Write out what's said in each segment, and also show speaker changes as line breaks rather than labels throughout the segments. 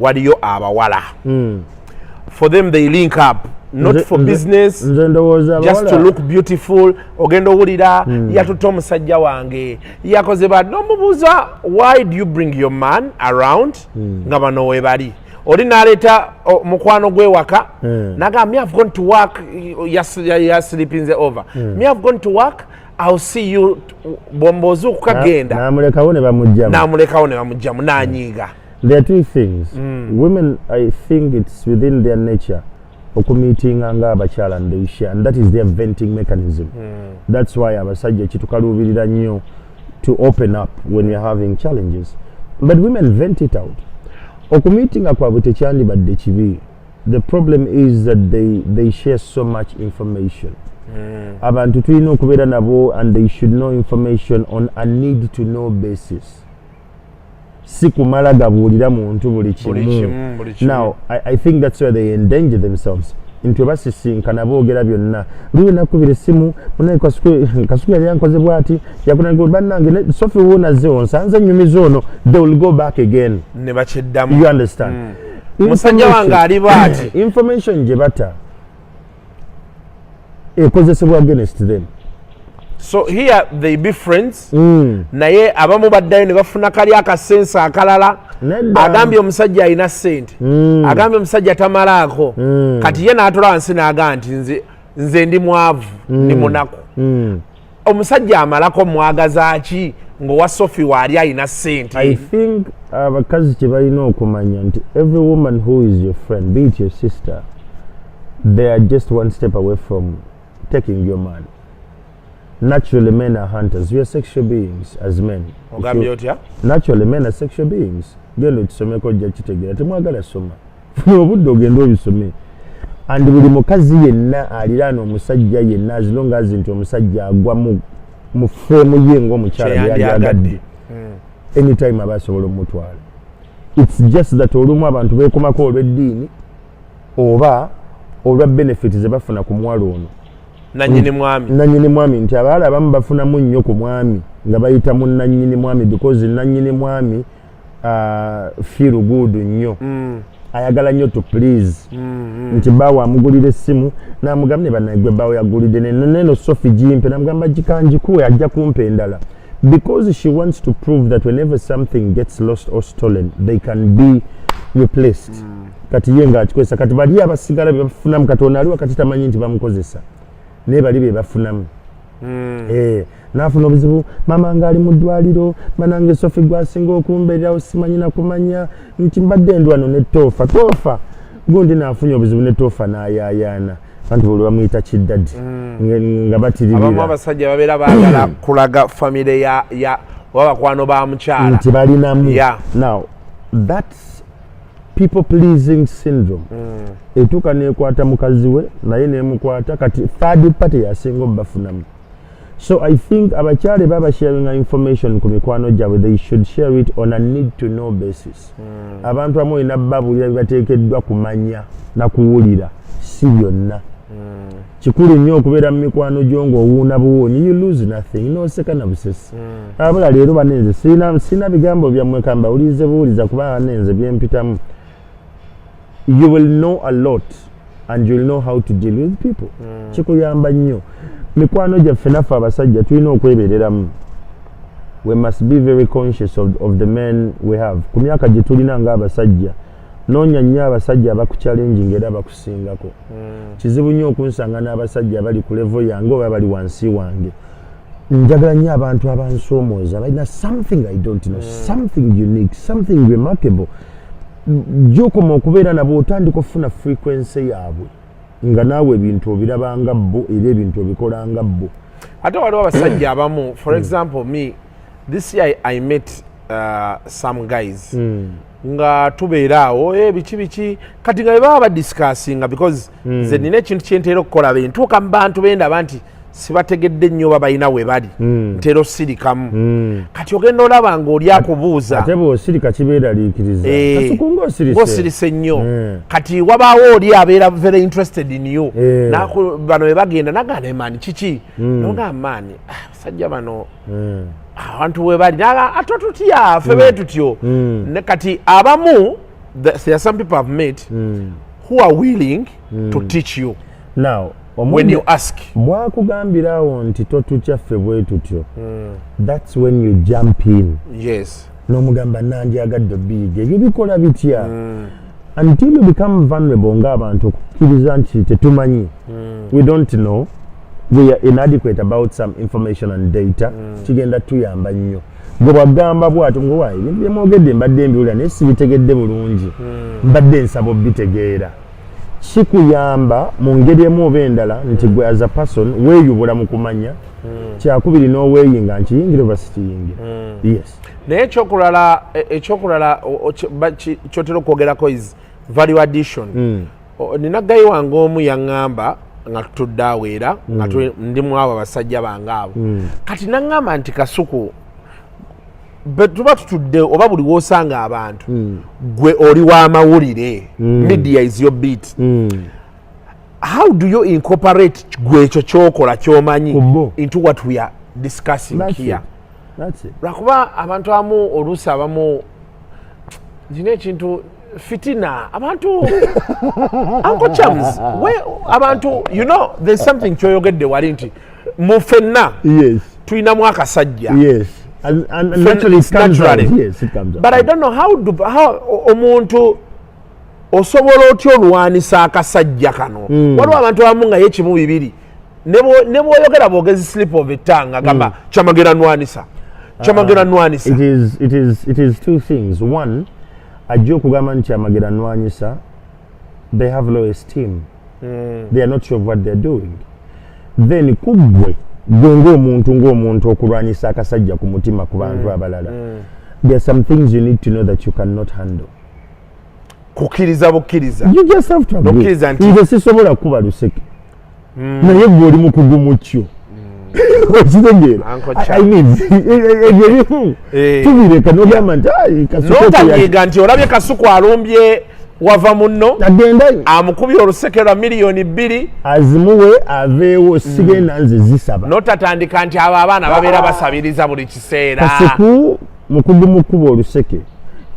waliyo abawala. For them they link up. Not for business, just to look beautiful. Ogendo wulira yatuta omusajja wange yakoze bad nomubuuza, why do you bring your man around nga bano we bali oli naleeta mukwano gwe waka naga me have gone to work, you're sleeping over, me have gone to work, I'll see you bombozi okukagenda
namulekawo ne
bamujjamu nanyiiga.
There are two things. Women, I think it's within their nature okumeeting nga abakyala ndeisha, and that is their venting mechanism. That's why abasajja kitukaluubirira nnyo to open up when we are having challenges, but women vent it out. Okumeetinga kwabwe tekyandibadde kibi. The problem is that they share so much information. Abantu tulina okubeera nabo, and they should know information on a need to know basis. Si kumala gabuulira muntu buli kimu. Now I think that's where they endanger themselves. Into basisinkana boogera byonna luwe nakubira essimu munaye kasuku yali yankoze bwati yakunange bannange Sophie wonaze onsanze nyumiza ono, they will go back again
ne bakiddamu.
You understand?
Musajja wange ali bwati
information gye bata ekozesebwa against them.
So here they be friends. Naye abamu baddayo ne bafuna kali akasensa akalala. Agambye omusajja alina ssente. Agambye omusajja tamalaako. Kati ye n'atula wansi n'agamba nti nze ndi mwavu, ndi munaku. Omusajja amalako mwagaza ki ng'owa Sophie waali alina ssente?
I think abakazi kye balina okumanya nti every woman who is your friend, be it your sister, they are just one step away from taking your man. Naturally, men are hunters. We are sexual beings as men. Naturally, men are sexual beings. Gendo kisomeko jja kitegera temwagala soma. Obudde ogenda obisome. And buli mukazi yenna aliraana omusajja yenna, as long as nti omusajja agwa mu frame ye ng'omukyala yagadde. Anytime aba asobola omutwala. It's just that olumu abantu beekomako olw'eddiini oba olwa benefit ze bafuna ku mwalo ono. Nanyini mwami nti abawala abamu bafunamu nnyo ku mwami nga bayita mu nanyini mwami, because nanyini mwami feel good nnyo. Ayagala nnyo to please. Nti bawo amugulira essimu n'amugamba ne bannagwe bawo yagulidde neno Sophie jimpe n'amugamba gikanjikuwe ajja kumpa endala, because she wants to prove that whenever something gets lost or stolen they can be replaced. Kati ye ng'akikozesa, kati bali abasigala be bafunamu Katonda ali wakati tamanyi nti bamukozesa ne bali be bafunamu. Nafuna obuzibu mama nga ali mu ddwaliro, manange Sophie gwasinga okumbeererawo simanyi na kumanya nti mbadde ndwano ne toofa gundi nafunye obuzibu ne toofa n'ayaayaana bantu buli bamuyita kiddadi nga batiribira.
Abamu abasajja babeera baagala kulaga famire ya wabakwano ba mukyala
nti balinamu. Now that's people pleasing syndrome. Etuuka neekwata mukazi we naye neemukwata, kati third party yasinga obafunamu. So I think abakyale baba sharing information ku mikwano gyabwe, they should share it on a need to know basis. Abantu amu ina babulira bibateekeddwa kumanya na kuwulira si byonna. Kikulu nnyo okubeera mu mikwano gyo ng'owuuna buwuunyi, you lose nothing, nooseka na busesi. Abula leero banenze sina bigambo byammwe kamba ulize buuliza kuba banenze byempitamu. You will know a lot and you will know how to deal with people. Kikuyamba nnyo. Mikwano gyaffe naffe abasajja tulina okwebeereramu. We must be very conscious of the men we have. Ku myaka gye tulina ng'abasajja, noonya nnyo abasajja abakuchallenging era abakusingako. Kizibu nnyo okunsanga n'abasajja abali ku level yange oba bali wansi wange. Njagala nnyo abantu abansoomooza balina something I don't know, something unique, something remarkable. Gy'okoma okubeera nabo otandika okufuna frequency yaabwe nga naawe ebintu obirabanga bo era ebintu obikolanga bo.
Ate waliwo abasajja abamu, for example me this year I met some guys nga tubeera awo biki kati nga baba badiscussinga, because nze nina ekintu kyentera okukola bentuuka mu bantu bendaba nti sibategedde nnyo babalina we bali ntera osirikamu. Kati ogenda olaba ng'oli akubuuza
ate bw'osirika kibeera liikiriza kasukunga
osirise nnyo. Kati wabaawo oli abeera very interested in you, bano be bagenda nagamba emaani kiki nogamba maani basajja bano abantu we bali ate tutya ffe bwe tutyo. Kati abamu there are some people I've met who are willing to teach you
now
when you ask.
Bwakugambirawo nti totukyaffe bwe tutyo, that's when you jump in.
Yes.
N'omugamba nandyagadde big ebyo bikola bitya until you become vulnerable ng'abantu okukkiriza nti tetumanyi. We don't know, we are inadequate about some information and data. Kigenda tuyamba nnyo gwe bwagamba bw'atyo ng'owaayo ebintu bye mwogedde mbadde mbiwulira naye sibitegedde bulungi, mbadde nsaba obitegeera. Kikuyamba mu ngeri emu oba endala nti gwe as a person weeyubula mu kumanya. Kyakubiri n'oweeyinga nkiyingire oba sikiyingire. Yes.
Naye ekyokulala kyotera okwogerako is value addition. Nina gayi wange omu yaŋŋamba nga tutudde awo era nga ndimu abo abasajja bange abo, kati naŋŋamba nti Kasuku tuba tutudde oba buli w'osanga abantu gwe oli w'amawulire, media is your beat. How do you incorporate gwe ekyo kyokola kyomanyi into what we are discussing here?
That's it.
Lwakuba abantu abamu oluusi abamu nina ekintu fitina abantu Uncle Chams, abantu you know there's something kyoyogedde wali nti mu ffenna tulinamu akasajja.
Yes. And naturally it comes out. Yes, it comes out.
But I don't know how omuntu osobola otya olwanisa akasajja kano. Waliwo abantu abamu nga yekimu bibiri ne bw'oyogera bwogezi slip of a tongue agamba Kyamagero nwanisa. Kyamagero nwanisa.
It is two things. One, ajja okugamba nti Kyamagero nwanisa, they have low esteem. They are not sure of what they are doing. Then kubwe ng'omuntu okulwanyisa akasajja ku mutima ku bantu abalala. There are some things you need to know that you cannot handle.
Kukkiriza bukkiriza.
You just have to agree.
Bukkiriza nti
nze sisobola kuba luseke. Naye gwe oli mukugu mu kyo. I mean, tubireka n'ogamba nti Kasuku
notanyiiga nti olabye Kasuku alumbye wava munno amukubye oluseke lwa miliyoni 2
azimuwe aveewo sigenda nze zisaba
notatandika nti abo abaana babeera basabiriza buli kiseera.
Kasuku mukuba oluseke.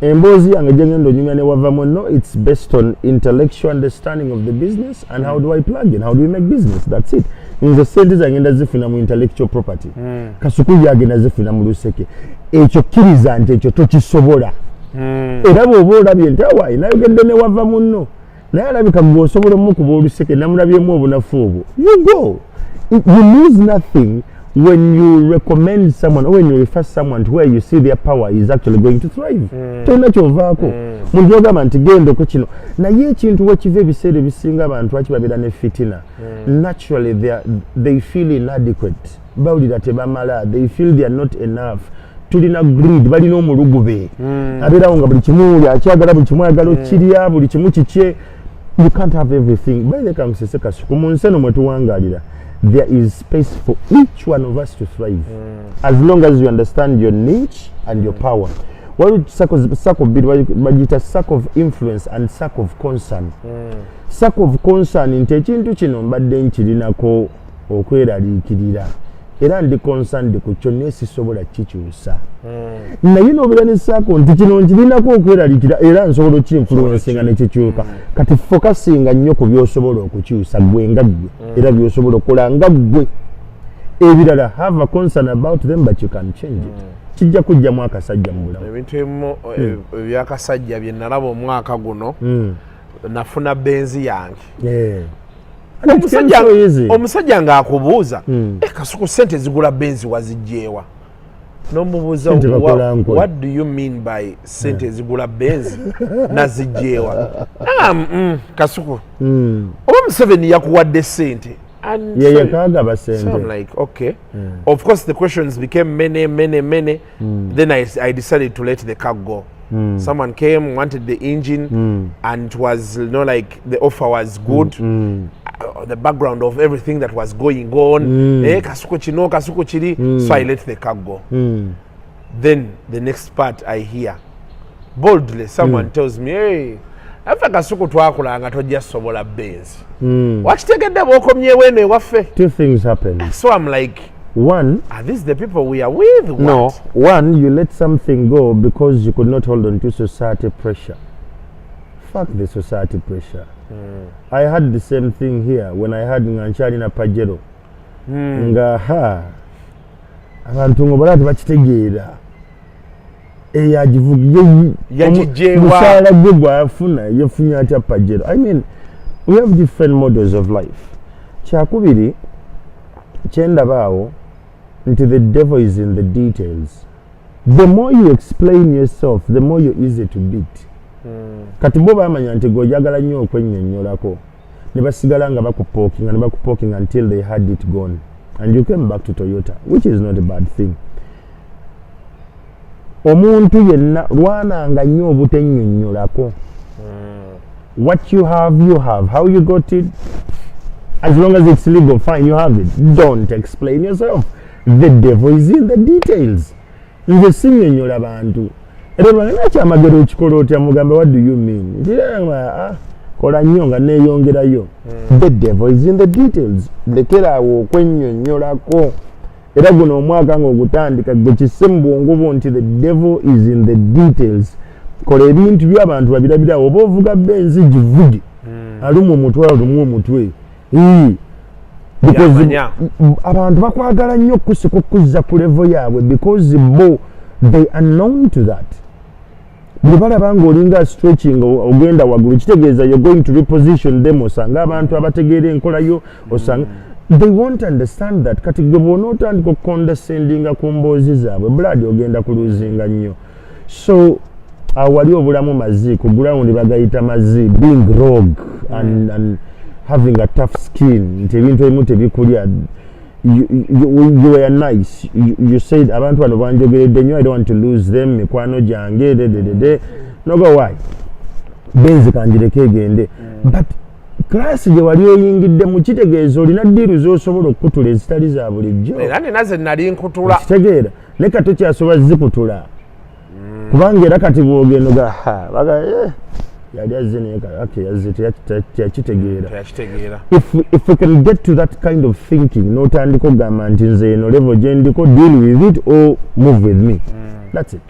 Emboozi yange gyengenda onyumya ne wava munno, it's based on intellectual understanding of the business and how do I plug in, how do we make business, that's it. Nze sente zagenda zifuna mu intellectual property. Kasuku yagenda zifuna mu luseke. Ekyo kkiriza nti ekyo tokisobola. Era bw'oba olabye nti awaayi nayogedde ne wava munno naye alabika gwe osobola omukuba oluseke namulabyemu obunafu obwo, you go. You lose nothing when you recommend someone or when you refer someone to where you see their power is actually going to thrive. Tolina kyovaako. Muntu ogamba nti genda ku kino naye ekintu wekiva ebiseera ebisinga abantu lwaki babeera ne fitina. Naturally they feel inadequate. Bawulira tebamala. They feel they are not enough. Tulina greed, balina omulugube. Abeerawo nga buli kimu akyagala, buli kimu ayagala okirya, buli kimu kikye. You can't have everything. By the time Musese Kasuku mu nsi eno mwe tuwangaalira, there is space for each one of us to thrive. As long as you understand your niche and your power. What circle bid bagita circle of influence and circle of concern. Circle of concern nti ekintu kino mbadde nkirinako okweraliikirira. Era ndi concerned ku kyo nesisobola kikyusa. Naye n'obeera ne circle nti kino nkirinako okweraliikira era nsobola okinfluencinga ne kikyuka. Kati focusinga nnyo ku by'osobola okukyusa gwe nga ggwe era by'osobola okukola nga ggwe. Ebirala have a concern about them but you can change it. Kijja kujjamu akasajja mu bulamu.
Ebintu ebimu ebyakasajja bye nalaba omwaka guno nafuna benzi yange. Omusajja ng'akubuuza Kasuku sente zigula benzi waziggyeewa? N'omubuuza what do you mean by sente zigula benzi naziggyeewa? Kasuku oba Museveni yakuwadde sente?
And so
I'm like, okay. Of course, the questions became many. Then I decided to let the car go. Someone came, wanted the engine, and it was, like the offer was good. The background of everything that was going on. Kasuku chino, Kasuku chiri. So I let the car go. Then the next part I hear, boldly, someone tells me, hey, after Kasuku twakulanga tojja sobola benzi. Wakitegedde bw'okomyewo eno ewaffe?
Two things happen.
So I'm like,
one,
are these the people we are with? What?
No. One, you let something go because you could not hold on to society pressure. fuck the society pressure. I had the same thing here when I had nganchali na pajero. Nga ha abantu ngo balati bakitegeera
yajijewa
musala gwa afuna yafunya ati pajero. I mean, we have different models of life. Kyakubiri kyenda bawo nti the devil is in the details. The more you explain yourself, the more you're easy to beat. Kati bo bamanya nti gojagala nnyo okwennyonnyolako ne basigala nga bakupoking until they had it gone, and you came back to Toyota, which is not a bad thing. Omuntu yenna lwananga nnyo obutennyonnyolako. What you have. How you got it, as long as it's legal, fine, you have it. Don't explain yourself. The devil is in the details. Nze sinnyonnyola bantu. Era bwanga Kyamagero ekikola otya mugambe, what do you mean? Ndira kola nnyo nga neeyongerayo. The devil is in the details. Lekera awo okwennyonnyolako. Era guno omwaka ng'ogutandika gwe kisse mu bwongo bwo nti the devil is in the details. Kola ebintu by'abantu babirabira oba ovuga benzi givuge. Alumu omutwe alumu omutwe. Because abantu bakwagala nnyo okukuzza ku level yaabwe because bo they are known to that. Bwe balaba ng'olinga stretching ogenda waggulu kitegeeza you're going to reposition them, osanga abantu abategeera enkola yo osanga they won't understand that. Kati gwe bw'ona otandika okukondescendinga ku mboozi zaabwe blood ogenda kuluzinga nnyo. So wali obulamu mazi ku ground bagayita mazi, being rogue and having a tough skin, nti ebintu ebimu tebikulya. You were nice. You said abantu bano banjogeredde nnyo, I don't want to lose them, mikwano gyange no go why benzi kanjireko egende. But class gye wali oyingidde mu kitegeeza olina ddiiru z'osobola okukutula ezitali za bulijjo.
Era naze nali nkutula
kitegeera ne kati kyasobola zikutula kubanga era kati bwogenda ga baga yali azze naye yazze tekitegeera. If we can get to that kind of thinking, n'otandika okugamba nti nze eno level gye ndiko, deal with it or move with me. That's it.